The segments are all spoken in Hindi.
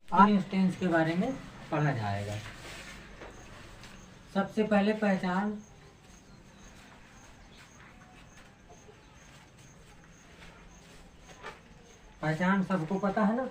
कंटीन्यूअस टेंस के बारे में पढ़ा जाएगा। सबसे पहले पहचान सबको पता है ना।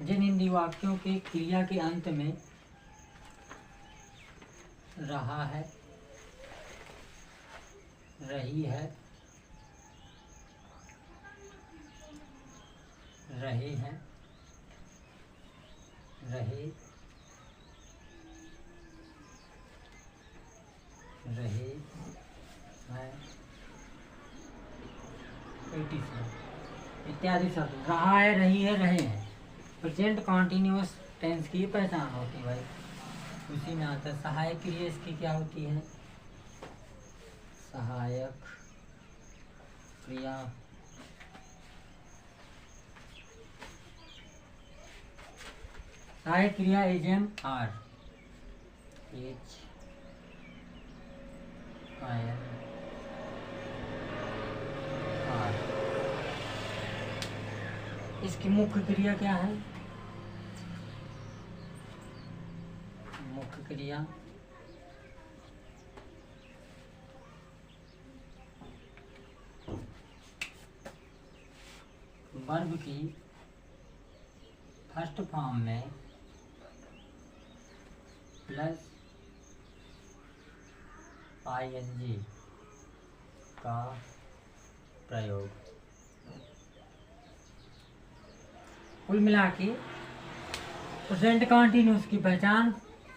जिन हिंदी वाक्यों के क्रिया के अंत में रहा है, रही है, रहे हैं, रहे, रहे हैं, इत्यादि शब्द रहा है, रही है, रहे हैं प्रेजेंट कॉन्टिन्यूअस टेंस की पहचान होती है भाई। उसी में आता है सहायक क्रिया। इसकी क्या होती है? सहायक क्रिया सहायक क्रिया M R H I R. इसकी मुख्य क्रिया क्या है? मुख्य क्रिया वर्ब की फर्स्ट फॉर्म में प्लस आईएनजी का प्रयोग। कुल मिला के प्रेजेंट कॉन्टिन्यूअस की पहचान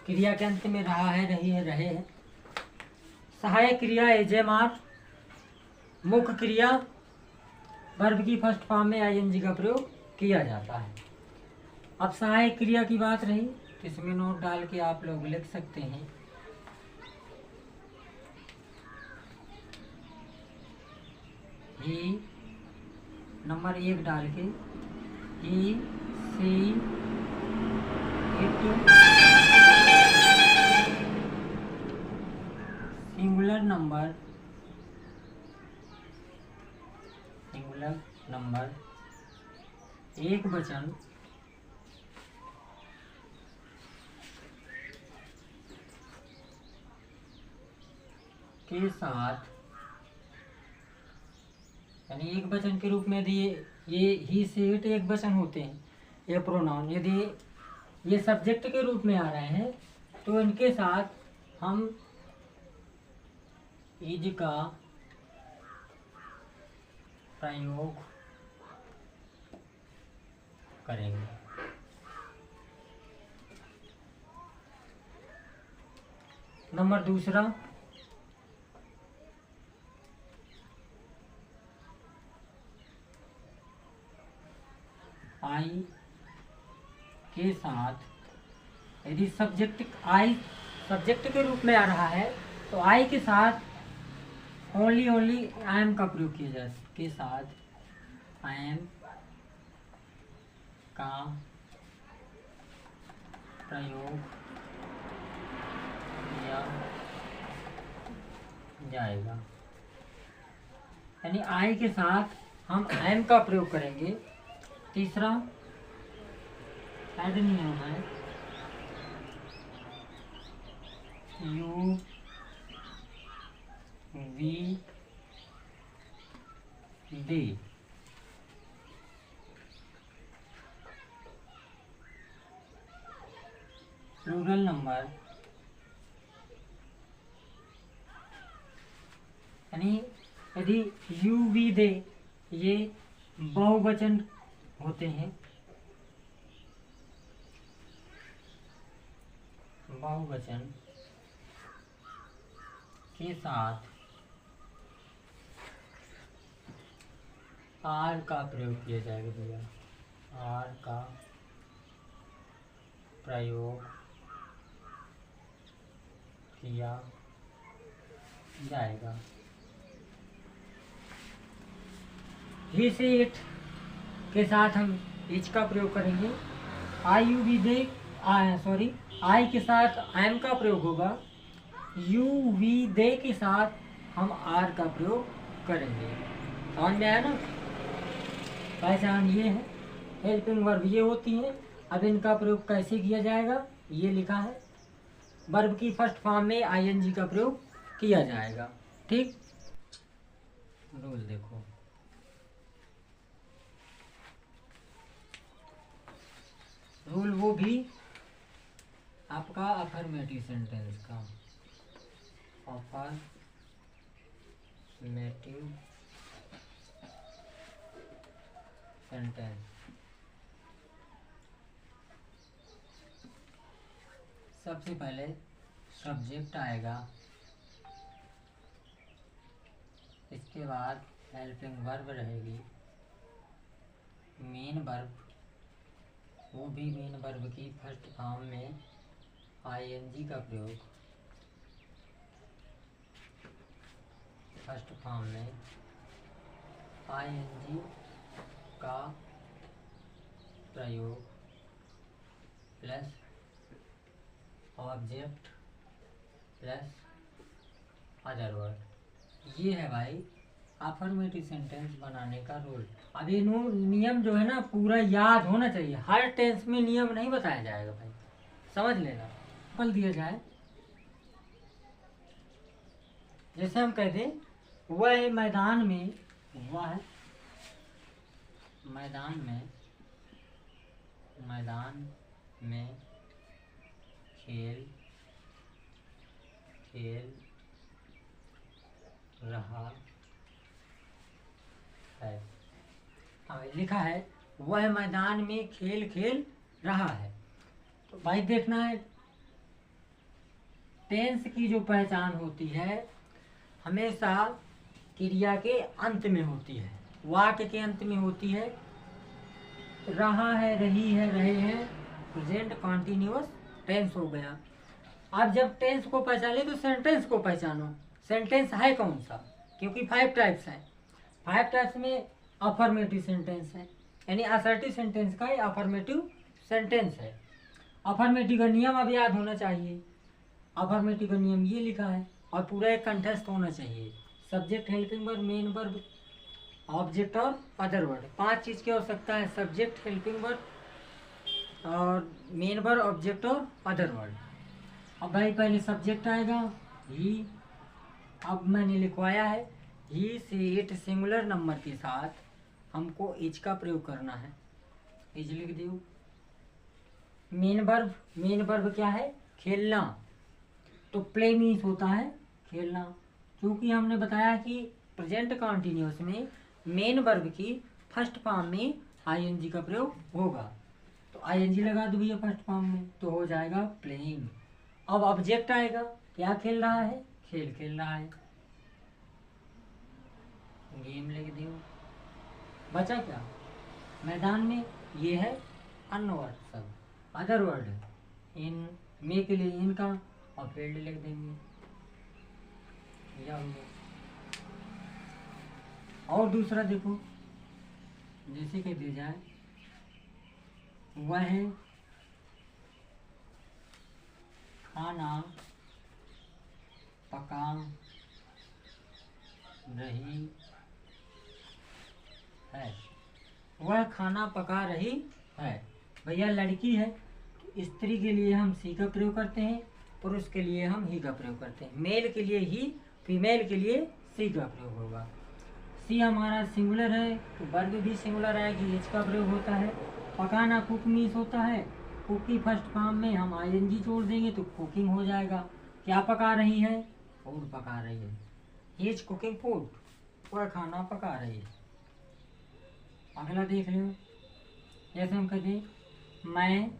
क्रिया के अंत में रहा है, रही है, रहे हैं। सहायक क्रिया एम आर। मुख्य क्रिया वर्ब की फर्स्ट फॉर्म में आईएनजी का प्रयोग किया जाता है। अब सहायक क्रिया की बात रही तो इसमें नोट डाल के आप लोग लिख सकते हैं। ही नंबर 1 डाल के ही सी इट सिंगुलर नंबर एक वचन के साथ, यानी एक वचन के रूप में यदि ये ही से इट एक वचन होते हैं, ये प्रोनाउन यदि ये सब्जेक्ट के रूप में आ रहे हैं तो इनके साथ हम इज का प्रयोग करेंगे। नंबर दूसरा, आई के साथ यदि आई सब्जेक्ट के रूप में आ रहा है तो आई के साथ ओनली आई एम का प्रयोग किया जाए। के साथ आई एम का प्रयोग किया जाएगा, यानी आई के साथ हम आई एम का प्रयोग करेंगे। तीसरा ऐड नियम है you we they. Plural number यानी यदि यू वी दे ये बहुवचन होते हैं, बहुवचन के साथ आर का प्रयोग किया जाएगा भैया। आर का प्रयोग किया जाएगा। ही से इट के साथ हम इच का प्रयोग करेंगे। आई यू वी दे आई के साथ आई एम का प्रयोग होगा। यू वी दे के साथ हम आर का प्रयोग करेंगे। समझ में आया ना? पहचान ये है, हेल्पिंग वर्ब ये होती है, अब इनका प्रयोग कैसे किया जाएगा ये लिखा है। वर्ब की फर्स्ट फॉर्म में आईएनजी का प्रयोग किया जाएगा। ठीक, रूल देखो, रूल वो भी आपका अफर्मेटिव सेंटेंस का, अफर्मेटिव सेंटेंस। सबसे पहले सब्जेक्ट आएगा, इसके बाद हेल्पिंग वर्ब रहेगी, मेन वर्ब, वो भी मेन वर्ब की फर्स्ट फॉर्म में आईएनजी का प्रयोग, फर्स्ट फॉर्म में आईएनजी का प्रयोग plus object plus other word. ये है भाई अफर्मेटिव सेंटेंस बनाने का रूल। अब ये नियम जो है ना पूरा याद होना चाहिए, हर टेंस में नियम नहीं बताया जाएगा भाई, समझ लेना। पल दिया जाए, जैसे हम कह दें वह मैदान में, वह मैदान में खेल रहा है। हाँ लिखा है वह मैदान में खेल रहा है। तो भाई देखना है, टेंस की जो पहचान होती है हमेशा क्रिया के अंत में होती है, वाक्य के अंत में होती है। रहा है, रही है, रहे हैं, प्रेजेंट कॉन्टिन्यूअस टेंस हो गया। अब जब टेंस को पहचाने तो सेंटेंस को पहचानो, सेंटेंस है कौन सा, क्योंकि 5 टाइप्स हैं। 5 टाइप्स में अफर्मेटिव सेंटेंस है, यानी असर्टिव सेंटेंस का ही अफर्मेटिव सेंटेंस है। अफर्मेटिव का नियम अब याद होना चाहिए। अफर्मेटिव का नियम ये लिखा है और पूरा एक कंठस्थ होना चाहिए। Subject, helping verb, main verb, object और अदर वर्ड, 5 चीज़ की आवश्यकता है। सब्जेक्ट, हेल्पिंग वर्ब और मेन वर्ब, ऑब्जेक्ट और अदर वर्ड। अब भाई पहले सब्जेक्ट आएगा ही, अब मैंने लिखवाया है ही से इट सिंगुलर नंबर के साथ हमको इज का प्रयोग करना है, इज लिख दो। मेन वर्ब क्या है, खेलना, तो प्ले मीन्स होता है खेलना, क्योंकि हमने बताया कि प्रेजेंट कॉन्टिन्यूअस में मेन वर्ब की फर्स्ट फॉर्म में आईएनजी का प्रयोग होगा, तो आईएनजी लगा दो भैया फर्स्ट फॉर्म में, तो हो जाएगा प्लेइंग। अब ऑब्जेक्ट आएगा, क्या खेल रहा है, खेल रहा है, गेम लिख दो। बचा क्या, मैदान में, ये है अन्य वर्ड सब, अदर वर्ड इन में के लिए इनका, और फील्ड लिख देंगे, या और दूसरा देखो, जैसे कि दिया जाए वह खाना पका रही है, वह खाना पका रही है। भैया लड़की है, स्त्री के लिए हम सी का प्रयोग करते हैं, पुरुष के लिए हम ही का प्रयोग करते हैं। मेल के लिए ही, फीमेल के लिए सी का प्रयोग होगा। सी हमारा सिंगुलर है तो वर्ब भी सिंगुलर है कि एच का प्रयोग होता है। पकाना कुक मीन्स होता है, कुक की फर्स्ट फॉर्म में हम आईएनजी जोड़ देंगे तो कुकिंग हो जाएगा। क्या पका रही है, फूड पका रही है, ही इज कुकिंग फूड, वह खाना पका रही है। अगला देख लो, जैसे हम कहते मैं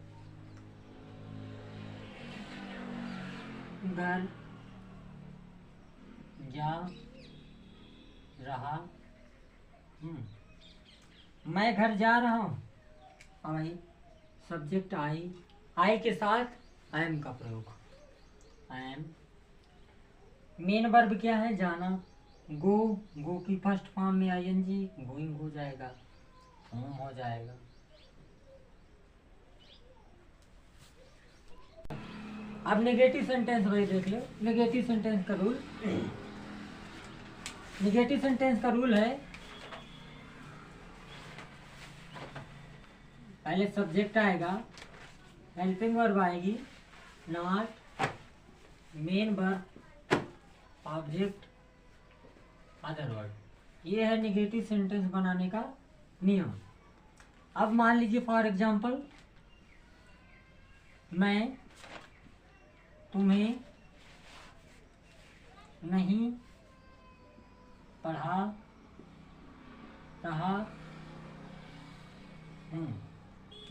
घर जा रहा हूँ, मैं घर जा रहा हूँ। आई सब्जेक्ट आई के साथ आई एम का प्रयोग, आई एम। मेन वर्ब क्या है, जाना, गो की फर्स्ट फॉर्म में आईएनजी, गोइंग हो जाएगा, होम हो जाएगा। अब नेगेटिव सेंटेंस भाई देख लो, नेगेटिव सेंटेंस का रूल। नेगेटिव सेंटेंस का रूल है, पहले सब्जेक्ट आएगा, हेल्पिंग वर्ब आएगी not, main verb, object, other word. ये है नेगेटिव सेंटेंस बनाने का नियम। अब मान लीजिए फॉर एग्जाम्पल मैं तुम्हें नहीं पढ़ा रहा हूँ।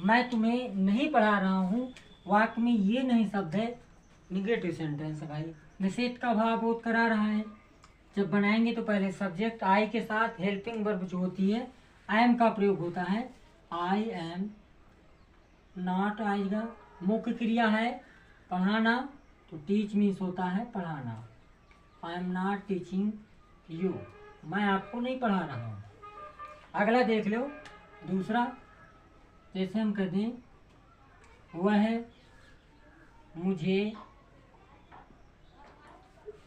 मैं तुम्हें नहीं पढ़ा रहा हूँ, वाक्य में ये नहीं शब्द है, निगेटिव सेंटेंस है भाई, निषेध का भाव बोध करा रहा है। जब बनाएंगे तो पहले सब्जेक्ट आई के साथ हेल्पिंग वर्ब जो होती है आई एम का प्रयोग होता है। आई एम नॉट आएगा। मुख्य क्रिया है पढ़ाना, तो टीच मीन्स होता है पढ़ाना। I am not teaching you, मैं आपको नहीं पढ़ा रहा हूँ। अगला देख लो, दूसरा, जैसे हम कहते हैं वह मुझे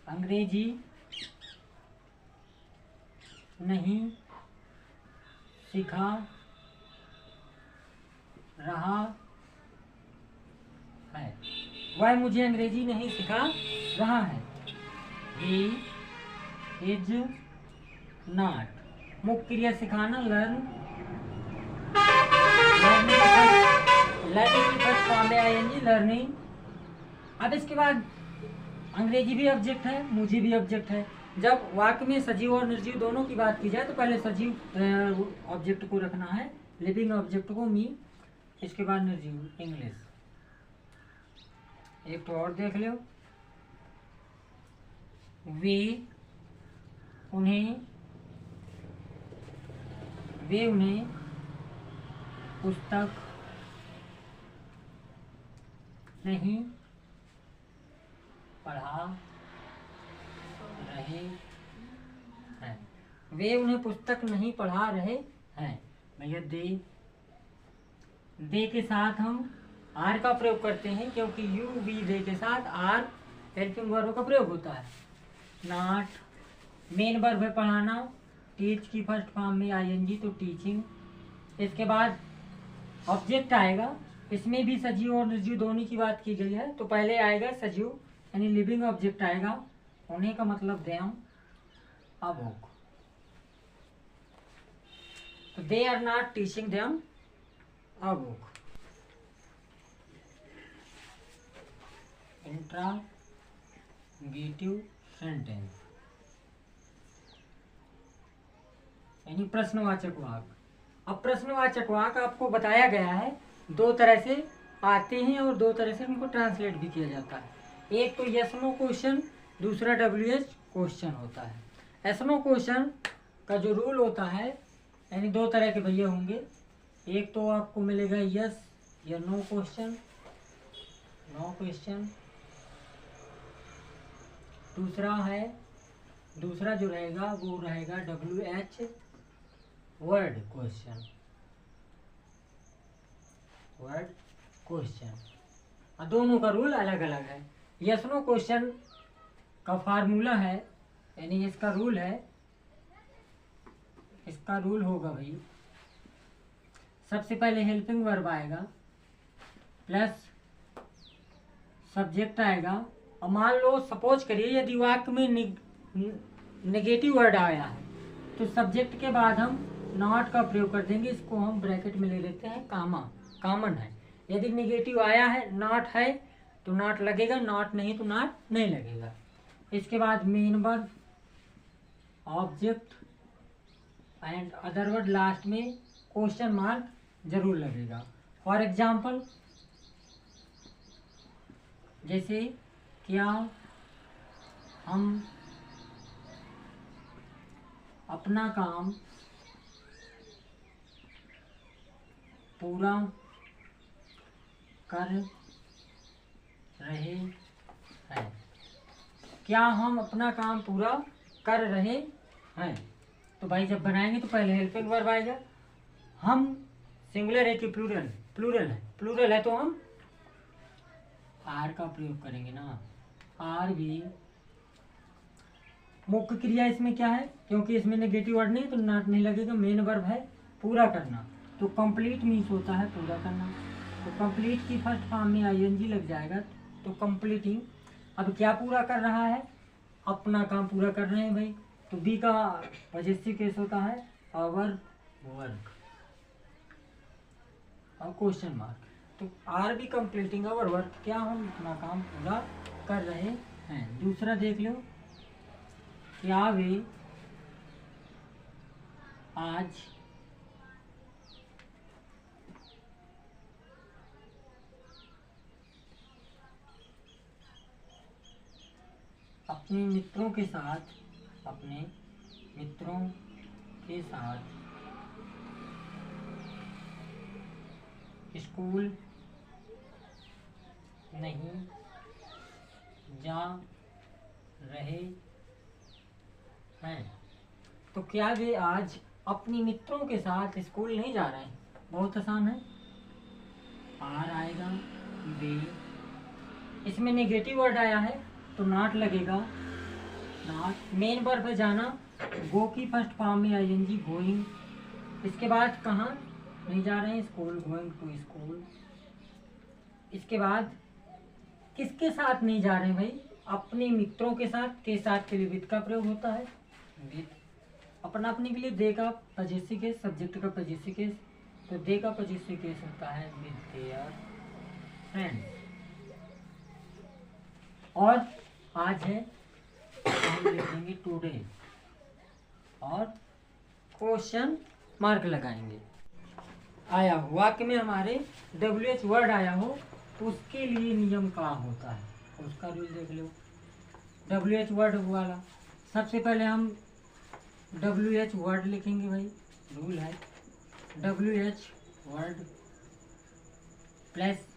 अंग्रेजी नहीं सिखा रहा है। वह मुझे अंग्रेजी नहीं सिखा रहा है। He is not। मुख्य क्रिया सिखाना, लर्न, लर्निंग की फर्स्ट फॉर्म में आएंगी लर्निंग। अब इसके बाद अंग्रेजी भी ऑब्जेक्ट है, मुझे भी ऑब्जेक्ट है। जब वाक्य में सजीव और निर्जीव दोनों की बात की जाए तो पहले सजीव ऑब्जेक्ट को रखना है, लिविंग ऑब्जेक्ट को मी, इसके बाद निर्जीव इंग्लिश। एक तो और देख लो, वे उन्हें पुस्तक नहीं पढ़ा रहे हैं। वे उन्हें पुस्तक नहीं पढ़ा रहे हैं। भैया दे के साथ हम आर का प्रयोग करते हैं, क्योंकि यू वी दे के साथ आर हेल्पिंग वर्ब का प्रयोग होता है। नॉट मेन वर्ब है पढ़ाना, टीच की फर्स्ट फॉर्म में आईएनजी तो टीचिंग। इसके बाद ऑब्जेक्ट आएगा, इसमें भी सजीव और निर्जीव दोनों की बात की गई है। तो पहले आएगा सजीव यानी लिविंग ऑब्जेक्ट आएगा, होने का मतलब देम, अ बुक। तो they are not teaching them a book. Interrogative sentence यानी प्रश्नवाचक वाक्य। अब प्रश्नवाचक वाक्य आपको बताया गया है दो तरह से आते हैं और दो तरह से उनको ट्रांसलेट भी किया जाता है। एक तो यस नो क्वेश्चन, दूसरा WH क्वेश्चन होता है। यस नो क्वेश्चन का जो रूल होता है यानी दो तरह के भैया होंगे, एक तो आपको मिलेगा यस या नो क्वेश्चन, नो क्वेश्चन। दूसरा जो रहेगा वो रहेगा WH word question, word question. और दोनों का रूल अलग अलग है। यस नो क्वेश्चन का फार्मूला है यानी इसका रूल है, इसका रूल होगा भाई, सबसे पहले हेल्पिंग वर्ब आएगा प्लस सब्जेक्ट आएगा। और मान लो सपोज करिए यदि वाक्य में नेगेटिव वर्ड आया है तो सब्जेक्ट के बाद हम नॉट का प्रयोग कर देंगे, इसको हम ब्रैकेट में ले लेते हैं कामा, कॉमन है। यदि नेगेटिव आया है, नॉट है तो नॉट लगेगा, नॉट नहीं तो नॉट नहीं लगेगा। इसके बाद main verb, object and other word, last में क्वेश्चन मार्क जरूर लगेगा। फॉर एग्जाम्पल जैसे क्या हम अपना काम पूरा कर रहे हैं। क्या हम अपना काम पूरा कर रहे हैं। तो भाई जब बनाएंगे तो पहले हेल्पिंग वर्ब आएगा। हम सिंगुलर है कि प्लूरल, प्लूरल है, प्लूरल है तो हम आर का प्रयोग करेंगे ना, आर भी। मुख्य क्रिया इसमें क्या है, क्योंकि इसमें नेगेटिव वर्ड नहीं तो नॉट नहीं लगेगा। मेन वर्ब है पूरा करना, तो कंप्लीट मीन्स होता है पूरा करना। तो कंप्लीट की फर्स्ट फॉर्म में आईएनजी लग जाएगा, तो कंप्लीटिंग। अब क्या पूरा कर रहा है, अपना काम पूरा कर रहे हैं भाई। तो बी का पॉजेसिव केस होता है आवर वर्क और क्वेश्चन मार्क। तो are we completing our work, क्या हम अपना काम पूरा कर रहे हैं। दूसरा देख लो, क्या वे आज अपने मित्रों के साथ स्कूल नहीं जा रहे हैं। तो क्या वे आज अपने मित्रों के साथ स्कूल नहीं जा रहे हैं। बहुत आसान है, आर आएगा, वे, इसमें नेगेटिव वर्ड आया है तो नॉट लगेगा, नॉट। मेन वर्ब पे जाना, गो की फर्स्ट फॉर्म में आईएनजी गोइंग। इसके बाद कहाँ नहीं जा रहे हैं, स्कूल, गोइंग टू स्कूल। इसके बाद किसके साथ नहीं जा रहे हैं भाई, अपने मित्रों के साथ, के साथ के लिए विद का प्रयोग होता है, विद। अपना अपने के लिए दे का पॉजेसिव केस, सब्जेक्ट का पॉजेसिव केस, तो दे का पॉजेसिव केस होता है विद देयर फ्रेंड्स। और आज है हम लिखेंगे टुडे और क्वेश्चन मार्क लगाएंगे। आया हो वाक्य में हमारे WH वर्ड आया हो तो उसके लिए नियम क्या होता है, उसका रूल देख लो। WH वर्ड वाला सबसे पहले हम WH वर्ड लिखेंगे भाई, रूल है WH word plus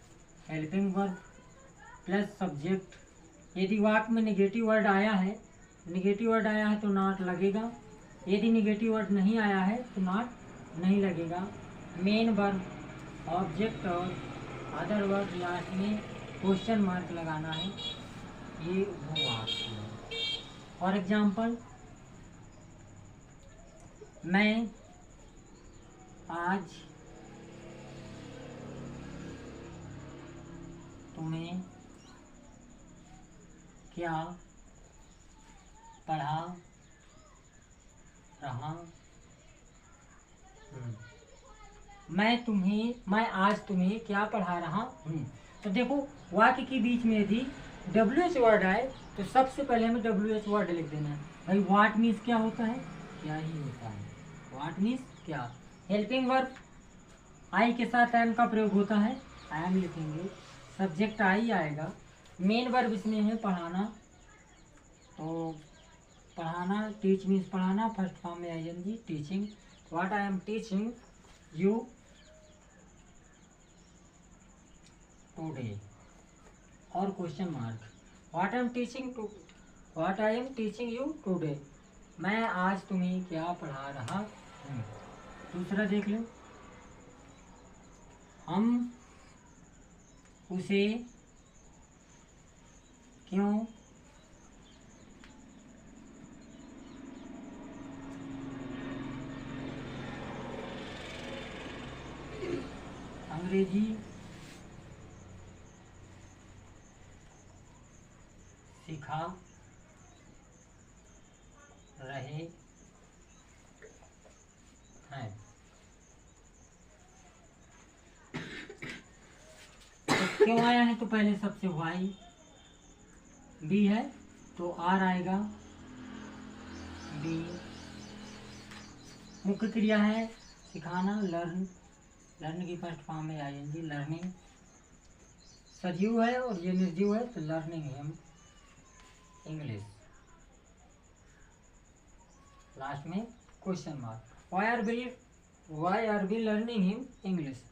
helping verb plus subject. यदि वाक्य में नेगेटिव वर्ड आया है तो नॉट लगेगा, यदि नेगेटिव वर्ड नहीं आया है तो नॉट नहीं लगेगा। मेन वर्ब, ऑब्जेक्ट और अदर वर्ब, लास्ट में क्वेश्चन मार्क लगाना है। ये वो वाक्य है। फॉर एग्जाम्पल, मैं आज तुम्हें क्या पढ़ा रहा हूँ। मैं आज तुम्हें क्या पढ़ा रहा हूँ। तो देखो वाक्य के बीच में यदि WH वर्ड आए तो सबसे पहले हमें WH वर्ड लिख देना है भाई। व्हाट मीन्स क्या होता है, क्या ही होता है, व्हाट मीन्स क्या। हेल्पिंग वर्ब, आई के साथ एम का प्रयोग होता है, आई एम लिखेंगे, सब्जेक्ट आई आएगा। मेन वर्ब इसमें है पढ़ाना, तो पढ़ाना, टीच मीन्स पढ़ाना, फर्स्ट फॉर्म में ING, teaching. What I am teaching you today और question mark. What I am teaching you today, मैं आज तुम्हें क्या पढ़ा रहा हूँ। दूसरा देख लो, हम उसे क्यों अंग्रेजी सिखा रहे हैं। तो क्यों आया है, तो पहले सबसे वाई, बी है तो आर आएगा, बी। मुख्य क्रिया है सिखाना, लर्न, लर्न की फर्स्ट फॉर्म में आईएनजी, लर्निंग। सजीव है और ये निर्जीव है तो लर्निंग हिम इंग्लिश। लास्ट में question mark, why are we learning him English.